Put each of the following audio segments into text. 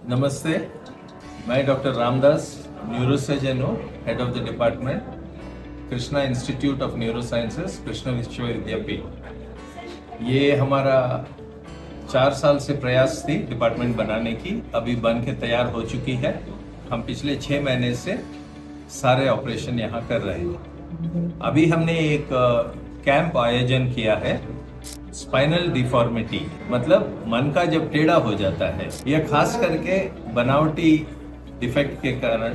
नमस्ते, मैं doctor Ramdas, neurosurgeon हूँ, head of the department, Krishna institute of neuro sciences, Krishna Vishwavidyapeeth. ये हमारा 4 साल से प्रयास थी डिपार्टमेंट बनाने की, अभी बन के तैयार हो चुकी है। हम पिछले 6 महीने से सारे ऑपरेशन यहाँ कर रहे हैं। अभी हमने एक कैंप आयोजन किया है, स्पाइनल डिफॉर्मिटी, मतलब मन का जब टेढ़ा हो जाता है, यह खास करके बनावटी डिफेक्ट के कारण,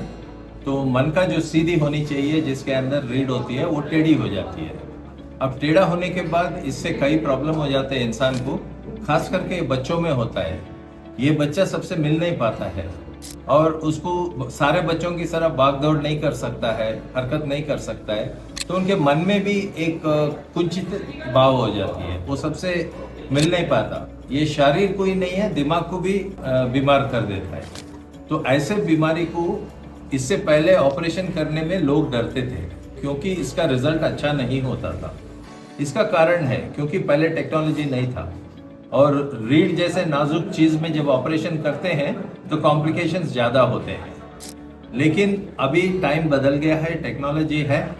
तो मन का जो सीधी होनी चाहिए जिसके अंदर रीढ़ होती है वो टेढ़ी हो जाती है। अब टेढ़ा होने के बाद इससे कई प्रॉब्लम हो जाते हैं इंसान को, खास करके बच्चों में होता है। ये बच्चा सबसे मिल नहीं पाता है और उसको सारे बच्चों की तरह भाग-दौड़ नहीं कर सकता है, हरकत नहीं कर सकता है, तो उनके मन में भी एक कुंठित भाव हो जाती है, वो सबसे मिल नहीं पाता। ये शरीर को ही नहीं है, दिमाग को भी बीमार कर देता है। तो ऐसे बीमारी को इससे पहले ऑपरेशन करने में लोग डरते थे क्योंकि इसका रिजल्ट अच्छा नहीं होता था। इसका कारण है क्योंकि पहले टेक्नोलॉजी नहीं था और रीढ़ जैसे नाजुक चीज में जब ऑपरेशन करते हैं तो कॉम्प्लिकेशंस ज़्यादा होते हैं। लेकिन अभी टाइम बदल गया है, टेक्नोलॉजी है,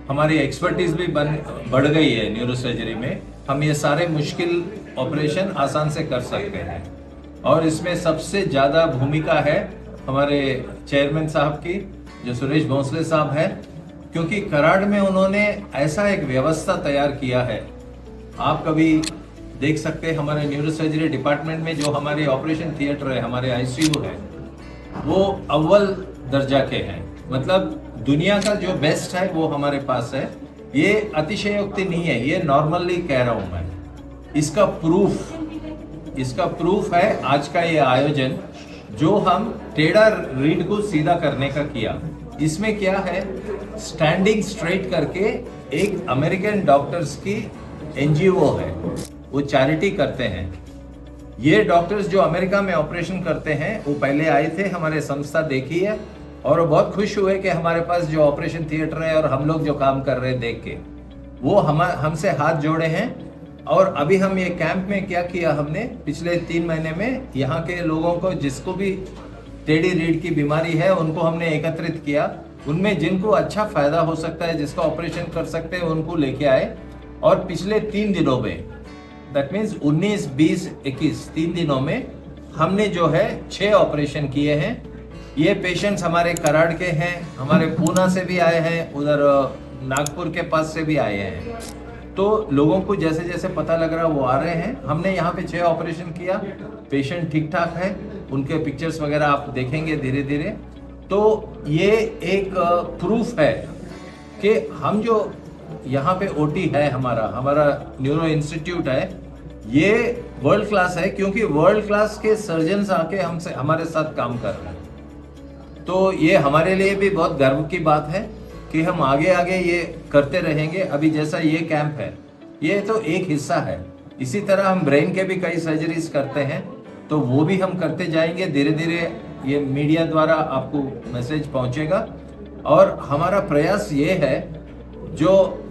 हमारी एक्सपर्टीज भी बढ़ गई है न्यूरोसर्जरी में। हम ये सारे मुश्किल ऑपरेशन आसान से कर सकते हैं और इसमें सबसे ज़्यादा भूमिका है हमारे चेयरमैन साहब की, जो सुरेश भोंसले साहब हैं, क्योंकि कराड़ में उन्होंने ऐसा एक व्यवस्था तैयार किया है। आप कभी देख सकते हैं हमारे न्यूरोसर्जरी डिपार्टमेंट में जो हमारे ऑपरेशन थिएटर है, हमारे आईसीयू है, वो अव्वल दर्जा के हैं, मतलब दुनिया का जो बेस्ट है वो हमारे पास है। ये अतिशयोक्ति नहीं है, ये नॉर्मली कह रहा हूं मैं। इसका प्रूफ है आज का ये आयोजन जो हम टेढ़ा रीढ़ को सीधा करने का किया। इसमें क्या है, स्टैंडिंग स्ट्रेट करके एक अमेरिकन डॉक्टर्स की एनजीओ है, वो चैरिटी करते हैं। ये डॉक्टर्स जो अमेरिका में ऑपरेशन करते हैं वो पहले आए थे, हमारे संस्था देखी है और वो बहुत खुश हुए कि हमारे पास जो ऑपरेशन थिएटर है और हम लोग जो काम कर रहे हैं देख के, वो हमसे हाथ जोड़े हैं। और अभी हम ये कैंप में क्या किया, हमने पिछले 3 महीने में यहाँ के लोगों को, जिसको भी टेढ़ी रीढ़ की बीमारी है, उनको हमने एकत्रित किया। उनमें जिनको अच्छा फायदा हो सकता है, जिसका ऑपरेशन कर सकते हैं, उनको लेके आए और पिछले 3 दिनों में, दैट मीन्स 19, 20, 21 3 दिनों में हमने जो है 6 ऑपरेशन किए हैं। ये पेशेंट्स हमारे कराड़ के हैं, हमारे पूना से भी आए हैं, उधर नागपुर के पास से भी आए हैं। तो लोगों को जैसे जैसे पता लग रहा वो आ रहे हैं। हमने यहाँ पे 6 ऑपरेशन किया, पेशेंट ठीक ठाक है, उनके पिक्चर्स वगैरह आप देखेंगे धीरे धीरे। तो ये एक प्रूफ है कि हम जो यहाँ पे ओटी है, हमारा न्यूरो इंस्टीट्यूट है, ये वर्ल्ड क्लास है, क्योंकि वर्ल्ड क्लास के सर्जन्स आके हमसे हमारे साथ काम कर रहे हैं। तो ये हमारे लिए भी बहुत गर्व की बात है कि हम आगे आगे ये करते रहेंगे। अभी जैसा ये कैंप है, ये तो एक हिस्सा है, इसी तरह हम ब्रेन के भी कई सर्जरीज करते हैं, तो वो भी हम करते जाएंगे धीरे धीरे। ये मीडिया द्वारा आपको मैसेज पहुंचेगा और हमारा प्रयास ये है, जो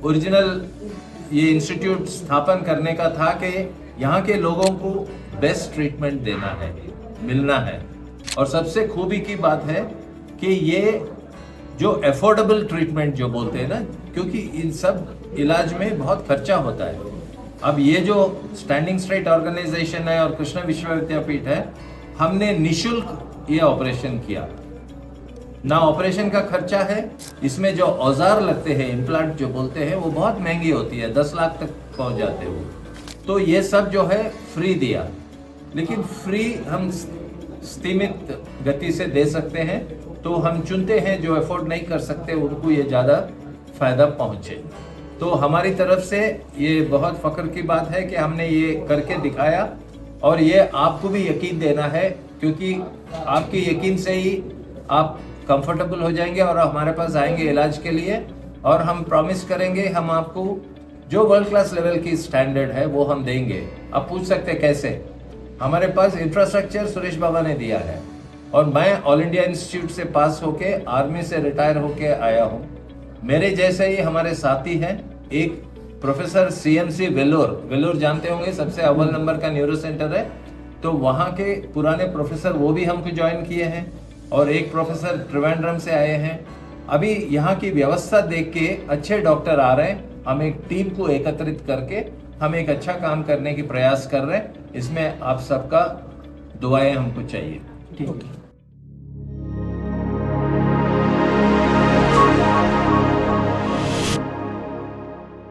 ओरिजिनल ये इंस्टीट्यूट स्थापन करने का था, कि यहाँ के लोगों को बेस्ट ट्रीटमेंट देना है, मिलना है। और सबसे खूबी की बात है कि ये जो अफोर्डेबल ट्रीटमेंट जो बोलते हैं ना, क्योंकि इन सब इलाज में बहुत खर्चा होता है। अब ये जो स्टैंडिंग स्ट्रेट ऑर्गेनाइजेशन है और कृष्णा विश्वविद्यापीठ है, हमने निशुल्क ये ऑपरेशन किया ना। ऑपरेशन का खर्चा है, इसमें जो औजार लगते हैं, इम्प्लांट जो बोलते हैं, वो बहुत महंगी होती है, 10 लाख तक पहुंच जाते हैं वो। तो ये सब जो है फ्री दिया, लेकिन फ्री हम सीमित गति से दे सकते हैं। तो हम चुनते हैं जो अफोर्ड नहीं कर सकते, उनको ये ज़्यादा फायदा पहुंचे। तो हमारी तरफ से ये बहुत फख्र की बात है कि हमने ये करके दिखाया और ये आपको भी यकीन देना है, क्योंकि आपकी यकीन से ही आप कंफर्टेबल हो जाएंगे और हमारे पास आएंगे इलाज के लिए। और हम प्रॉमिस करेंगे, हम आपको जो वर्ल्ड क्लास लेवल की स्टैंडर्ड है वो हम देंगे। आप पूछ सकते हैं कैसे, हमारे पास इंफ्रास्ट्रक्चर सुरेश बाबा ने दिया है और मैं ऑल इंडिया इंस्टीट्यूट से पास होके, आर्मी से रिटायर होके आया हूँ। मेरे जैसे ही हमारे साथी हैं, एक प्रोफेसर CMC वेलोर जानते होंगे, सबसे अव्वल नंबर का न्यूरो सेंटर है, तो वहाँ के पुराने प्रोफेसर वो भी हमको ज्वाइन किए हैं और एक प्रोफेसर त्रिवेंद्रम से आए हैं। अभी यहाँ की व्यवस्था देख के अच्छे डॉक्टर आ रहे हैं। हम एक टीम को एकत्रित करके हम एक अच्छा काम करने की प्रयास कर रहे हैं। इसमें आप सबका दुआएं हमको चाहिए। ठीक है।